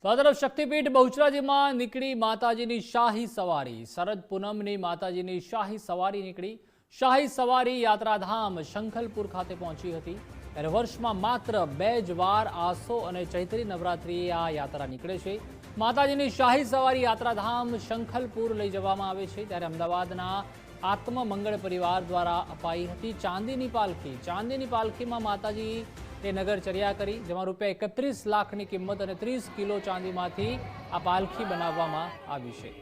તો આ તરફ શક્તિપીઠ બહુચરાજીમાં નીકળી માતાજીની શાહી સવારી. શરદ પૂનમની માતાજીની શાહી સવારી નીકળી. શાહી સવારી યાત્રાધામ શંખલપુર ખાતે પહોંચી હતી. ત્યારે વર્ષમાં માત્ર 2 જ વાર આસો અને ચૈત્રી નવરાત્રિએ આ યાત્રા નીકળે છે. માતાજીની શાહી સવારી યાત્રાધામ શંખલપુર લઈ જવામાં આવે છે. ત્યારે અમદાવાદના આત્મમંગળ પરિવાર દ્વારા અપાઈ હતી ચાંદીની પાલખી. ચાંદીની પાલખીમાં માતાજી તે નગરચર્યા કરી, જેમાં રૂપિયા 31 લાખની કિંમત અને 30 કિલો ચાંદીમાંથી આ પાલખી બનાવવામાં આવી છે.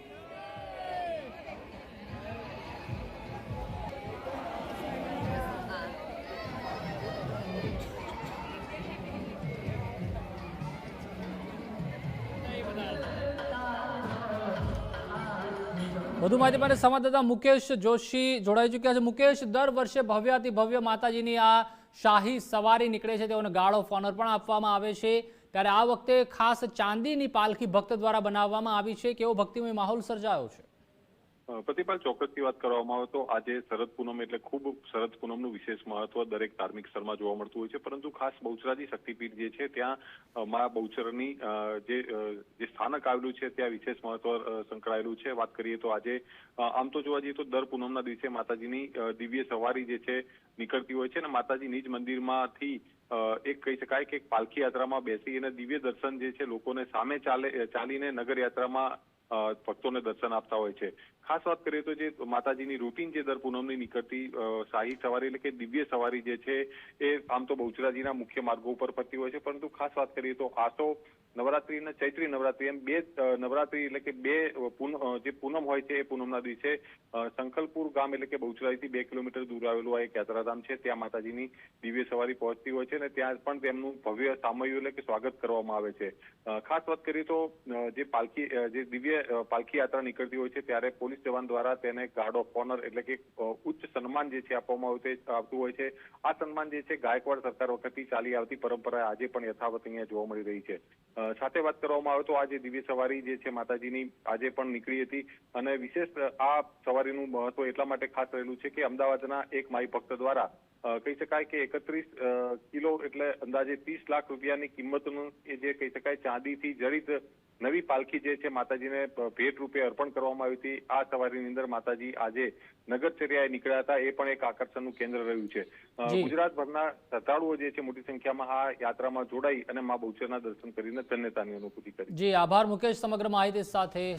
વધુ માહિતી માટે સંવાદદાતા મુકેશ જોશી જોડાઈ ચૂક્યા છે. મુકેશ, દર વર્ષે ભવ્યાતિ ભવ્ય માતાજીની આ શાહી સવારી નીકળે છે, તેઓને ગાર્ડ ઓફ ઓનર પણ આપવામાં આવે છે. ત્યારે આ વખતે ખાસ ચાંદીની પાલખી ભક્ત દ્વારા બનાવવામાં આવી છે. કેવો ભક્તિમય માહોલ સર્જાયો છે? પ્રતિપાલ, ચોક્કસથી વાત કરવામાં આવે તો આજે શરદ પૂનમ એટલે ખૂબ શરદ પૂનમનું વિશેષ મહત્વ દરેક ધાર્મિક સ્થળમાં જોવા મળતું હોય છે. પરંતુ ખાસ બહુચરાજી શક્તિપીઠ જે છે ત્યાં મા બહુચરની જે સ્થાનક આવેલું છે ત્યાં વિશેષ મહત્વ સંકળાયેલું છે. વાત કરીએ તો આજે આમ તો જોવા જઈએ તો દર પૂનમના દિવસે માતાજીની દિવ્ય સવારી જે છે નીકળતી હોય છે અને માતાજી નિજ મંદિરમાંથી એક કહી શકાય કે એક પાલખી યાત્રામાં બેસી અને દિવ્ય દર્શન જે છે લોકોને સામે ચાલીને નગર યાત્રામાં ભક્તોને દર્શન આપતા હોય છે. ખાસ વાત કરીએ તો જે માતાજીની રૂટીન જે દર પૂનમની નીકળતી શાહી સવારી એટલે કે દિવ્ય સવારી જે છે એ આમ તો બહુચરાજીના મુખ્ય માર્ગો ઉપર ફરતી હોય છે. પરંતુ ખાસ વાત કરીએ તો આસો નવરાત્રી અને ચૈત્રી નવરાત્રી એમ બે નવરાત્રી એટલે કે બે જે પૂનમ હોય છે એ પૂનમના દિવસે શંખલપુર ગામ એટલે કે બહુચરાજીથી 2 કિલોમીટર દૂર આવેલું આ એક યાત્રાધામ છે. ત્યાં માતાજીની દિવ્ય સવારી પહોંચતી હોય છે અને ત્યાં પણ તેમનું ભવ્ય સામયું એટલે કે સ્વાગત કરવામાં આવે છે. ખાસ વાત કરીએ તો જે પાલખી જે દિવ્ય પાલખી યાત્રા નીકળતી હોય છે ત્યારે પોલીસ જવાન દ્વારા તેને ગાર્ડ ઓફ ઓનર એટલે કે ઉચ્ચ સન્માન જે છે આપવામાં આવતું હોય છે. આ સન્માન જે છે ગાયકવાડ સરકાર વખતથી ચાલી આવતી પરંપરા આજે પણ યથાવત અહીંયા જોવા મળી રહી છે. સાથે વાત કરવામાં આવે તો આજે દિવ્ય સવારી જે છે માતાજીની આજે પણ નીકળી હતી અને વિશેષ આ સવારીનું મહત્વ એટલા માટે ખાસ રહેલું છે કે અમદાવાદના એક માઈ ભક્ત દ્વારા કહી શકાય કે 31 કિલો એટલે અંદાજે 30 લાખ રૂપિયાની કિંમતનું એ જે કહી શકાય ચાંદીથી જડિત નવી પાલખી જે છે માતાજીને ભેટ રૂપે અર્પણ કરવામાં આવી હતી. આ સવારીની અંદર માતાજી આજે નગરચર્યાએ નીકળ્યા હતા, એ પણ એક આકર્ષણનું કેન્દ્ર રહ્યું છે. ગુજરાતભરના શ્રદ્ધાળુઓ જે છે મોટી સંખ્યામાં આ યાત્રામાં જોડાઈ અને મા બહુચરના દર્શન કરીને ધન્યતાની અનુભૂતિ કરી. જી આભાર મુકેશ સમગ્ર માહિતી સાથે.